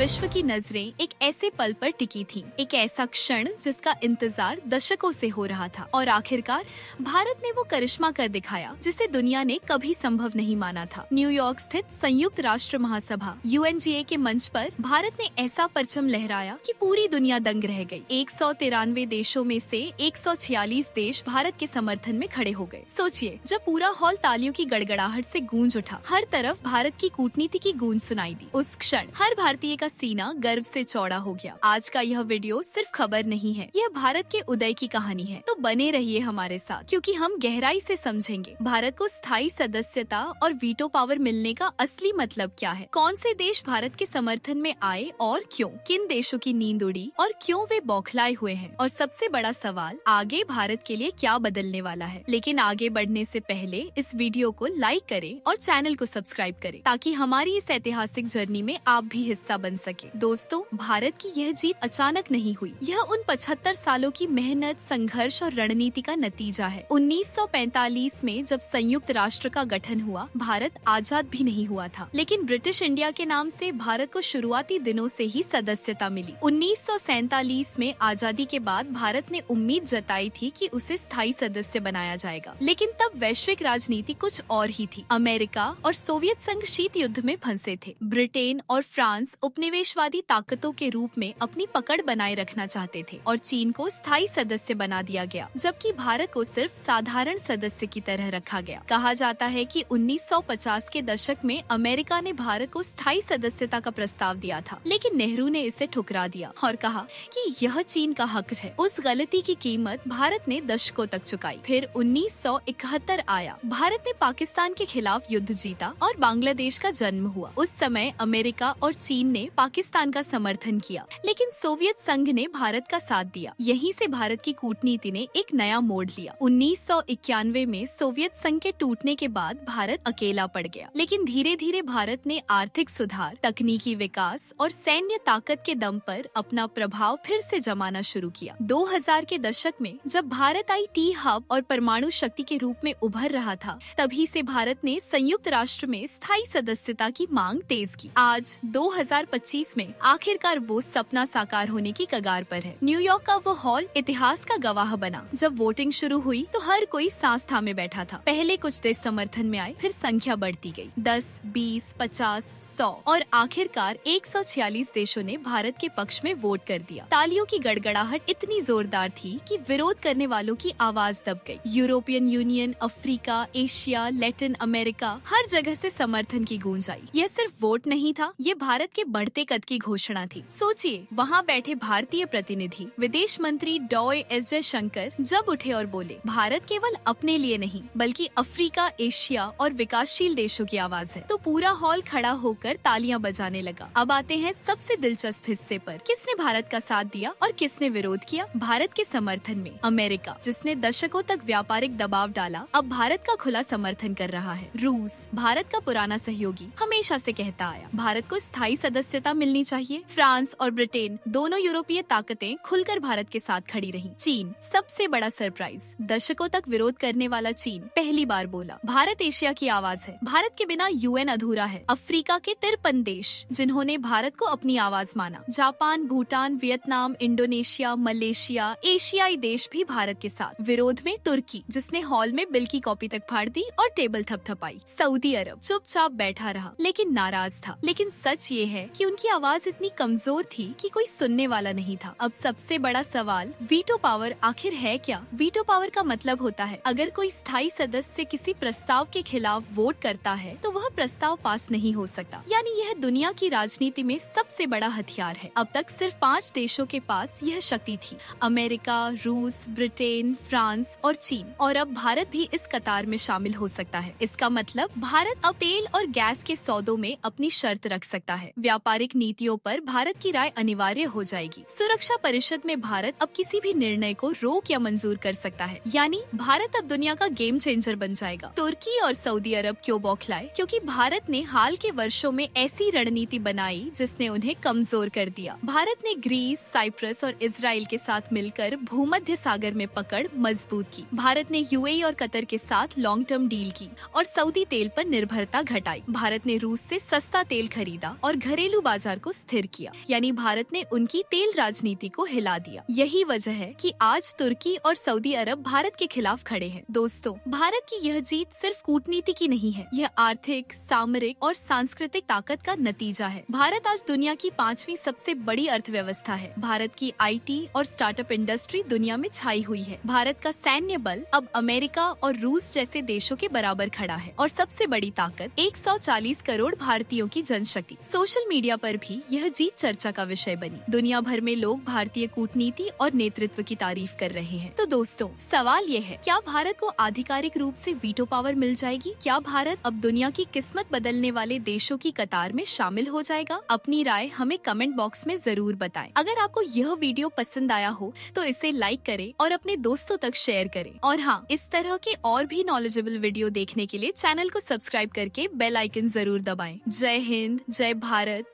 विश्व की नजरें एक ऐसे पल पर टिकी थीं, एक ऐसा क्षण जिसका इंतजार दशकों से हो रहा था और आखिरकार भारत ने वो करिश्मा कर दिखाया जिसे दुनिया ने कभी संभव नहीं माना था। न्यूयॉर्क स्थित संयुक्त राष्ट्र महासभा UNGA के मंच पर भारत ने ऐसा परचम लहराया कि पूरी दुनिया दंग रह गई। 193 देशों में से 146 देश भारत के समर्थन में खड़े हो गए। सोचिए, जब पूरा हॉल तालियों की गड़गड़ाहट से गूंज उठा, हर तरफ भारत की कूटनीति की गूंज सुनाई दी। उस क्षण हर भारतीय का सीना गर्व से चौड़ा हो गया। आज का यह वीडियो सिर्फ खबर नहीं है, यह भारत के उदय की कहानी है। तो बने रहिए हमारे साथ, क्योंकि हम गहराई से समझेंगे भारत को स्थायी सदस्यता और वीटो पावर मिलने का असली मतलब क्या है, कौन से देश भारत के समर्थन में आए और क्यों, किन देशों की नींद उड़ी और क्यों वे बौखलाए हुए हैं, और सबसे बड़ा सवाल, आगे भारत के लिए क्या बदलने वाला है। लेकिन आगे बढ़ने से पहले इस वीडियो को लाइक करें और चैनल को सब्सक्राइब करें, ताकि हमारी इस ऐतिहासिक जर्नी में आप भी हिस्सा बन सके। दोस्तों, भारत की यह जीत अचानक नहीं हुई, यह उन 75 सालों की मेहनत, संघर्ष और रणनीति का नतीजा है। 1945 में जब संयुक्त राष्ट्र का गठन हुआ, भारत आजाद भी नहीं हुआ था, लेकिन ब्रिटिश इंडिया के नाम से भारत को शुरुआती दिनों से ही सदस्यता मिली। 1947 में आजादी के बाद भारत ने उम्मीद जताई थी कि उसे स्थायी सदस्य बनाया जाएगा, लेकिन तब वैश्विक राजनीति कुछ और ही थी। अमेरिका और सोवियत संघ शीत युद्ध में फंसे थे। ब्रिटेन और फ्रांस उपनिवेशवादी ताकतों के रूप में अपनी पकड़ बनाए रखना चाहते थे और चीन को स्थायी सदस्य बना दिया गया, जबकि भारत को सिर्फ साधारण सदस्य की तरह रखा गया। कहा जाता है कि 1950 के दशक में अमेरिका ने भारत को स्थायी सदस्यता का प्रस्ताव दिया था, लेकिन नेहरू ने इसे ठुकरा दिया और कहा कि यह चीन का हक है। उस गलती की कीमत भारत ने दशकों तक चुकाई। फिर 1971 आया, भारत ने पाकिस्तान के खिलाफ युद्ध जीता और बांग्लादेश का जन्म हुआ। उस समय अमेरिका और चीन ने पाकिस्तान का समर्थन किया, लेकिन सोवियत संघ ने भारत का साथ दिया। यहीं से भारत की कूटनीति ने एक नया मोड़ लिया। 1991 में सोवियत संघ के टूटने के बाद भारत अकेला पड़ गया, लेकिन धीरे धीरे भारत ने आर्थिक सुधार, तकनीकी विकास और सैन्य ताकत के दम पर अपना प्रभाव फिर से जमाना शुरू किया। 2000 के दशक में जब भारत IT हब और परमाणु शक्ति के रूप में उभर रहा था, तभी से भारत ने संयुक्त राष्ट्र में स्थायी सदस्यता की मांग तेज की। आज 2025 में आखिरकार वो सपना साकार होने की कगार पर है। न्यूयॉर्क का वो हॉल इतिहास का गवाह बना। जब वोटिंग शुरू हुई तो हर कोई सांस थामे बैठा था। पहले कुछ देश समर्थन में आए, फिर संख्या बढ़ती गई, 10, 20, 50, 100 और आखिरकार 146 देशों ने भारत के पक्ष में वोट कर दिया। तालियों की गड़गड़ाहट इतनी जोरदार थी कि विरोध करने वालों की आवाज दब गई। European Union, Africa, Asia, Latin America, हर जगह से समर्थन की गूंज आई। यह सिर्फ वोट नहीं था, ये भारत के बढ़ते कद की घोषणा थी। सोचिए, वहाँ बैठे भारतीय प्रतिनिधि, विदेश मंत्री डॉय एस जयशंकर जब उठे और बोले, भारत केवल अपने लिए नहीं बल्कि अफ्रीका, एशिया और विकासशील देशों की आवाज है, तो पूरा हॉल खड़ा होकर तालियां बजाने लगा। अब आते हैं सबसे दिलचस्प हिस्से पर। किसने भारत का साथ दिया और किसने विरोध किया? भारत के समर्थन में अमेरिका, जिसने दशकों तक व्यापारिक दबाव डाला, अब भारत का खुला समर्थन कर रहा है। रूस, भारत का पुराना सहयोगी, हमेशा से कहता आया भारत को स्थायी सदस्यता मिलनी चाहिए। फ्रांस और ब्रिटेन, दोनों यूरोपीय ताकतें खुलकर भारत के साथ खड़ी रही। चीन, सबसे बड़ा सरप्राइज, दशकों तक विरोध करने वाला चीन पहली बार बोला, भारत एशिया की आवाज है, भारत के बिना UN अधूरा है। अफ्रीका के 53 देश, जिन्होंने भारत को अपनी आवाज माना, Japan, Bhutan, Vietnam, Indonesia, Malaysia, एशियाई देश भी भारत के साथ। विरोध में तुर्की, जिसने हॉल में बिल की कॉपी तक फाड़ दी और टेबल थपथपाई। सऊदी अरब चुपचाप बैठा रहा, लेकिन नाराज था। लेकिन सच ये है कि उनकी आवाज इतनी कमजोर थी कि कोई सुनने वाला नहीं था। अब सबसे बड़ा सवाल, वीटो पावर आखिर है क्या? वीटो पावर का मतलब होता है, अगर कोई स्थायी सदस्य किसी प्रस्ताव के खिलाफ वोट करता है तो वह प्रस्ताव पास नहीं हो सकता। यानी यह दुनिया की राजनीति में सबसे बड़ा हथियार है। अब तक सिर्फ 5 देशों के पास यह शक्ति थी, अमेरिका, रूस, ब्रिटेन, फ्रांस और चीन, और अब भारत भी इस कतार में शामिल हो सकता है। इसका मतलब भारत अब तेल और गैस के सौदों में अपनी शर्त रख सकता है। व्यापारिक नीतियों पर भारत की राय अनिवार्य हो जाएगी। सुरक्षा परिषद में भारत अब किसी भी निर्णय को रोक या मंजूर कर सकता है। यानी भारत अब दुनिया का गेम चेंजर बन जाएगा। तुर्की और सऊदी अरब क्यों बौखलाए? क्योंकि भारत ने हाल के वर्षों में ऐसी रणनीति बनाई जिसने उन्हें कमजोर कर दिया। भारत ने ग्रीस, साइप्रस और इजराइल के साथ मिलकर भूमध्य सागर में पकड़ मजबूत की। भारत ने UAE और कतर के साथ लॉन्ग टर्म डील की और सऊदी तेल पर निर्भरता घटाई। भारत ने रूस से सस्ता तेल खरीदा और घरेलू बाजार को स्थिर किया, यानी भारत ने उनकी तेल राजनीति को हिला दिया। यही वजह है कि आज तुर्की और सऊदी अरब भारत के खिलाफ खड़े हैं। दोस्तों, भारत की यह जीत सिर्फ कूटनीति की नहीं है, यह आर्थिक, सामरिक और सांस्कृतिक ताकत का नतीजा है। भारत आज दुनिया की 5वीं सबसे बड़ी अर्थव्यवस्था है। भारत की IT और स्टार्टअप इंडस्ट्री दुनिया में छाई हुई है। भारत का सैन्य बल अब अमेरिका और रूस जैसे देशों के बराबर खड़ा है और सबसे बड़ी ताकत 140 करोड़ भारतीयों की जनशक्ति। सोशल मीडिया पर भी यह जीत चर्चा का विषय बनी। दुनिया भर में लोग भारतीय कूटनीति और नेतृत्व की तारीफ कर रहे हैं। तो दोस्तों, सवाल ये है, क्या भारत को आधिकारिक रूप से वीटो पावर मिल जाएगी? क्या भारत अब दुनिया की किस्मत बदलने वाले देशों की कतार में शामिल हो जाएगा? अपनी राय हमें कमेंट बॉक्स में जरूर बताएं। अगर आपको यह वीडियो पसंद आया हो तो इसे लाइक करें और अपने दोस्तों तक शेयर करें। और हाँ, इस तरह के और भी नॉलेजेबल वीडियो देखने के लिए चैनल को सब्सक्राइब करके बेल आइकन जरूर दबाएं। जय हिंद, जय भारत।